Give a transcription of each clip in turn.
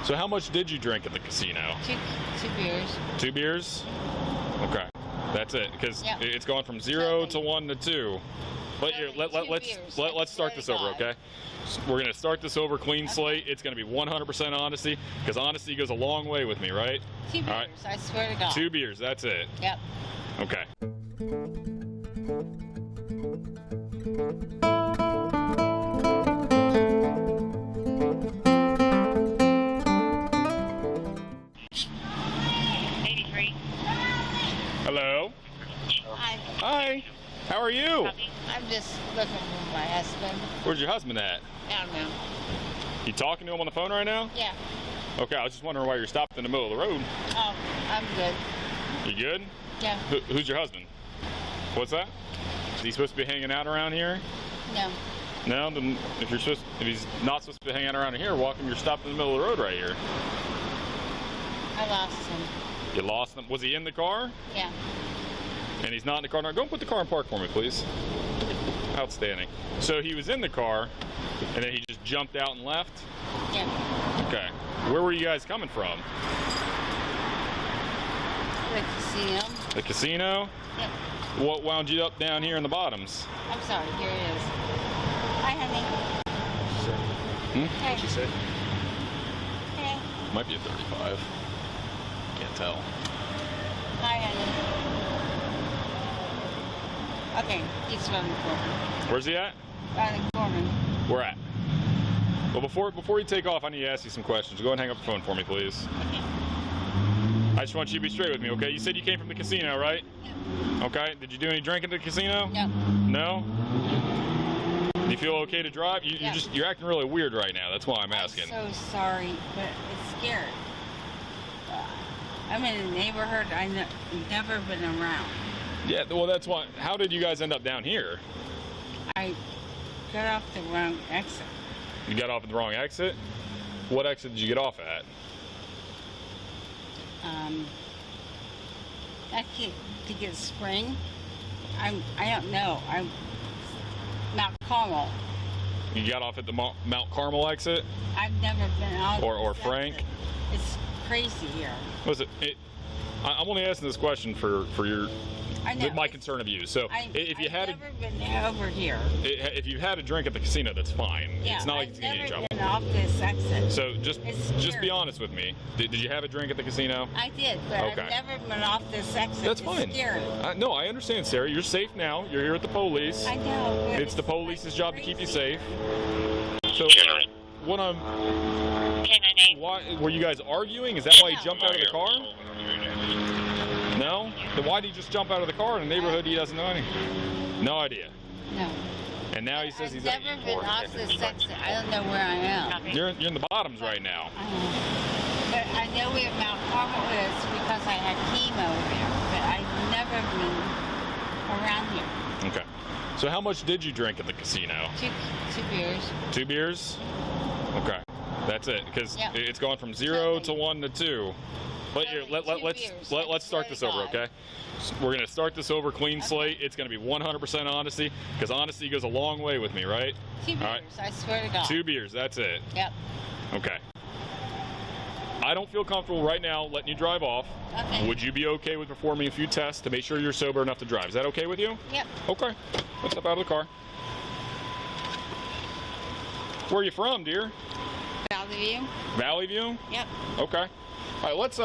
So how much did you drink at the casino? Two beers. 2 beers? Okay. That's it, because Yep. it's gone from 0 to 1 to 2. But here, let's start this over, okay? We're gonna start this over, clean slate. It's gonna be 100% honesty, because honesty goes a long way with me, right? 2 beers. All right. I swear to God. 2 beers. That's it. Yep. Okay. Hello. Hi. Hi. How are you? I'm just looking for my husband. Where's your husband at? I don't know. You talking to him on the phone right now? Yeah. Okay, I was just wondering why you're stopped in the middle of the road. Oh, I'm good. You good? Yeah. Who's your husband? What's that? Is he supposed to be hanging out around here? No. No, then if he's not supposed to be hanging out around here, walk him, you're stopped in the middle of the road right here. I lost him. You lost him? Was he in the car? Yeah. And he's not in the car now? Go and put the car in park for me, please. Outstanding. So he was in the car, and then he just jumped out and left? Yeah. Okay. Where were you guys coming from? The casino. The casino? Yep. What wound you up down here in the bottoms? I'm sorry. Here it is. Hi, honey. Hey. What'd she say? Hey. Might be a 35. Can't tell. Hi, honey. Okay, he's around the corner. Where's he at? Around the corner. Where at? Well, before you take off, I need to ask you some questions. Go ahead and hang up the phone for me, please. Okay. I just want you to be straight with me, okay? You said you came from the casino, right? Yeah. Okay. Did you do any drinking at the casino? No. No? Do you feel okay to drive? Yeah. You're acting really weird right now. That's why I'm asking. I'm so sorry, but it's scary. I'm in a neighborhood I've never been around. Yeah, well, that's why. How did you guys end up down here? I got off the wrong exit. You got off at the wrong exit? What exit did you get off at? I can't to get Spring. I don't know. I'm Mount Carmel. You got off at the Mount Carmel exit? I've never been out. Or Frank? Exit. It's crazy here. Listen, I'm only asking this question for your I know. my concern of you. So if you I've never been over here. if you had a drink at the casino, that's fine. Yeah, it's not like I've it's getting you in never trouble. been off this exit. So just be scary. honest with me. Did you have a drink at the casino? I did, but Okay. I've never been off this exit. That's it's fine. Scary. No, I understand, Sarah. You're safe now. You're here at the police. I know. But It's the police's job to keep you safe. So what why were you guys arguing? Is that why you jumped out of the car? No? Then why did he just jump out of the car in a neighborhood he doesn't know anything? No idea. No. And now he says I've he's never been off this exit. I don't know where I am. You're in the bottoms right now. But I know where Mount Carmel is because I had chemo there. But I've never been around here. Okay. So how much did you drink at the casino? Two beers. 2 beers? Okay. That's it, because Yep. it's gone from 0 to 1 to 2. But here, let's start this over, okay? We're gonna start this over, clean slate. It's gonna be 100% honesty, because honesty goes a long way with me, right? 2 beers. All right. I swear to God. 2 beers. That's it. Yep. Okay. I don't feel comfortable right now letting you drive off. Okay. Would you be okay with performing a few tests to make sure you're sober enough to drive? Is that okay with you? Yep. Okay. Let's step out of the car. Where are you from, dear? Valley View. Valley View? Yep. Okay. All right, let's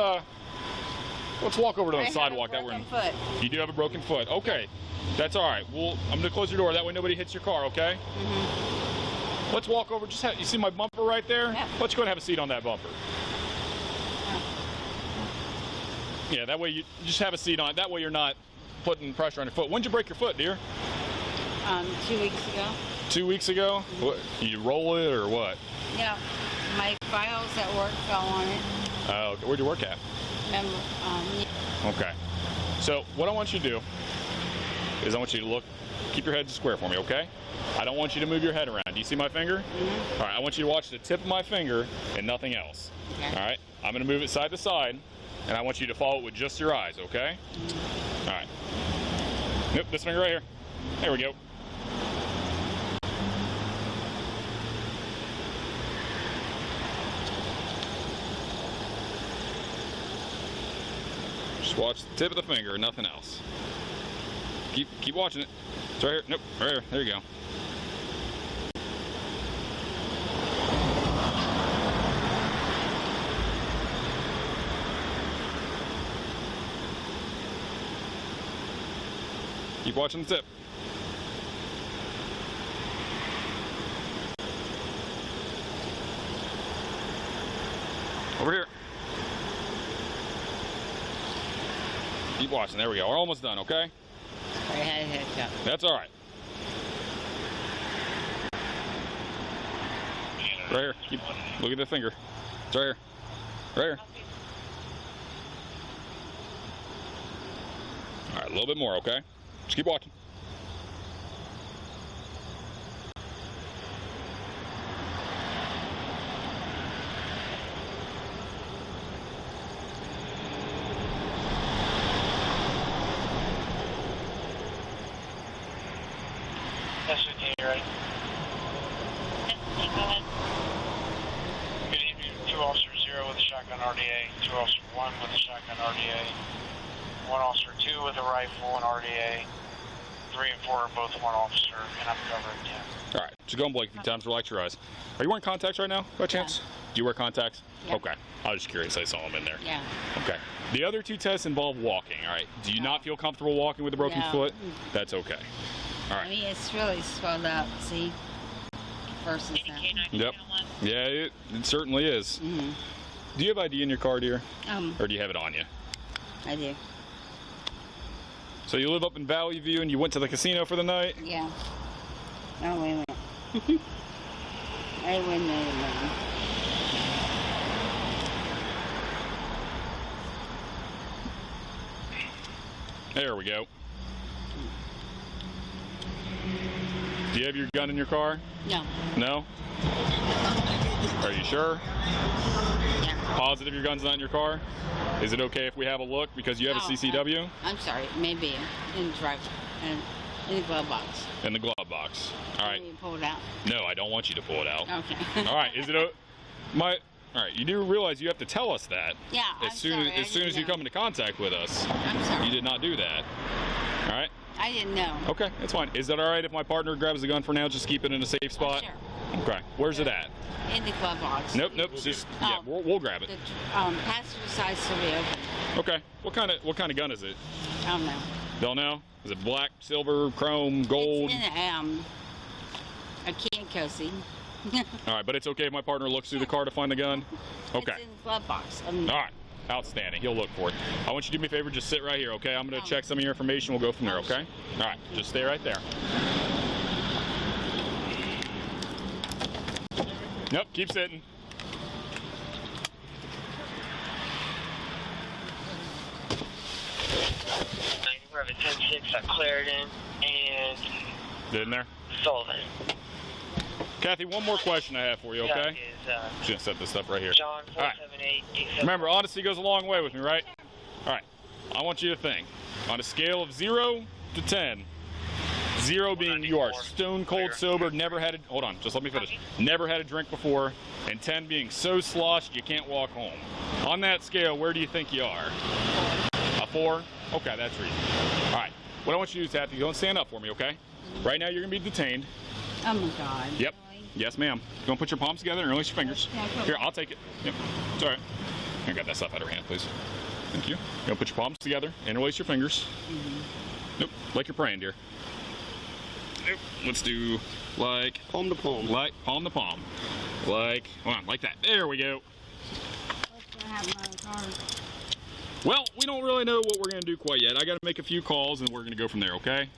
walk over to the sidewalk I have a that we're in. broken foot. You do have a broken foot. Okay. That's all right. Well, I'm going to close your door. That way nobody hits your car, okay? Mm-hmm. Let's walk over. You see my bumper right there? Yep. Let's go and have a seat on that bumper. Yeah, that way you just have a seat on it. That way you're not putting pressure on your foot. When'd you break your foot, dear? 2 weeks ago. 2 weeks ago? What, you roll it or what? Yeah. My files at work fell on it. Oh, okay. Where'd you work at? Remember, Okay. So what I want you to do is I want you to keep your head square for me, okay? I don't want you to move your head around. Do you see my finger? Mm-hmm. All right, I want you to watch the tip of my finger and nothing else. Okay. All right? I'm going to move it side to side, and I want you to follow it with just your eyes, okay? Mm-hmm. All right. Nope, this finger right here. There we go. Just watch the tip of the finger, nothing else. Keep watching it. It's right here. Nope, right here. There you go. Keep watching the tip. Over here. Keep watching. There we go. We're almost done, okay? I had a hiccup. That's all right. Right here. Look at the finger. It's right here. Right here. All right, a little bit more, okay? Just keep watching. Yes, 15, you ready? Go ahead. Good evening, 2 Officer 0 with a shotgun RDA, 2 Officer 1 with a shotgun RDA, 1 Officer 2 with a rifle and RDA, 3 and 4 are both 1 officer, and I'm covering 10. All right, just go and blink a few times, relax your eyes. Are you wearing contacts right now, by chance? Yeah. Do you wear contacts? Yeah. Okay, I was just curious, I saw them in there. Yeah. Okay. The other 2 tests involve walking, all right? Do you not feel comfortable walking with a broken No. foot? That's okay. All I right. mean, it's really swelled up, see? Versus that. Yep. Yeah, it certainly is. Mm-hmm. Do you have ID in your car, dear? I Or do you have it on you? do. So you live up in Valley View and you went to the casino for the night? Yeah. Oh, wait a minute. I wouldn't know the money. There we go. Do you have your gun in your car? No. No? Are you sure? Yeah. Positive your gun's not in your car? Is it okay if we have a look because you have a No, CCW? I'm sorry. Maybe in the driver. In the glove box. In the glove box. All right. Maybe you pull it out. No, I don't want you to pull it out. Okay. All right. Is it all right, you do realize you have to tell us that. Yeah, As soon as you come into contact with us. I'm sorry. You did not do that. All right? I didn't know. Okay, that's fine. Is that all right if my partner grabs the gun for now, just keep it in a safe spot? Sure. Okay. Where's it at? In the glove box. Nope, just yeah, we'll grab it. The passenger side still be open. Okay. What kind of gun is it? I don't know. Don't know? Is it black, silver, chrome, gold? It's in a can cozy. All right, but it's okay if my partner looks through the car to find the gun? Okay. It's in the glove box. All right. Outstanding. He'll look for it. I want you to do me a favor. Just sit right here, okay? I'm going to check some of your information. We'll go from there, okay? All right. Just stay right there. Nope. Keep sitting. We're having 10-6 at Clarendon and Didn't there? Sullivan. Kathy, one more question I have for you, okay? That Just going to set this stuff right here. is John All right. 478. Remember, honesty goes a long way with me, right? All right. I want you to think. On a scale of 0 to 10, 0 being you are stone cold sober, never had a, hold on, just let me finish. Never had a drink before, and 10 being so sloshed you can't walk home. On that scale, where do you think you are? A 4? Okay, that's reasonable. All right. What I want you to do is, Kathy, go and stand up for me, okay? Right now, you're going to be detained. Oh my God. Yep. Really? Yes, ma'am. Go and put your palms together and release your fingers. Here, I'll take it. Yep. It's all right. Here, get that stuff out of her hand, please. Thank you. Go and put your palms together and release your fingers. Nope. Like you're praying, dear. Nope. Let's do like Palm to palm. Like palm to palm. Like, hold on, like that. There we go. What's gonna happen on the car? Well, we don't really know what we're going to do quite yet. I got to make a few calls and we're going to go from there, okay?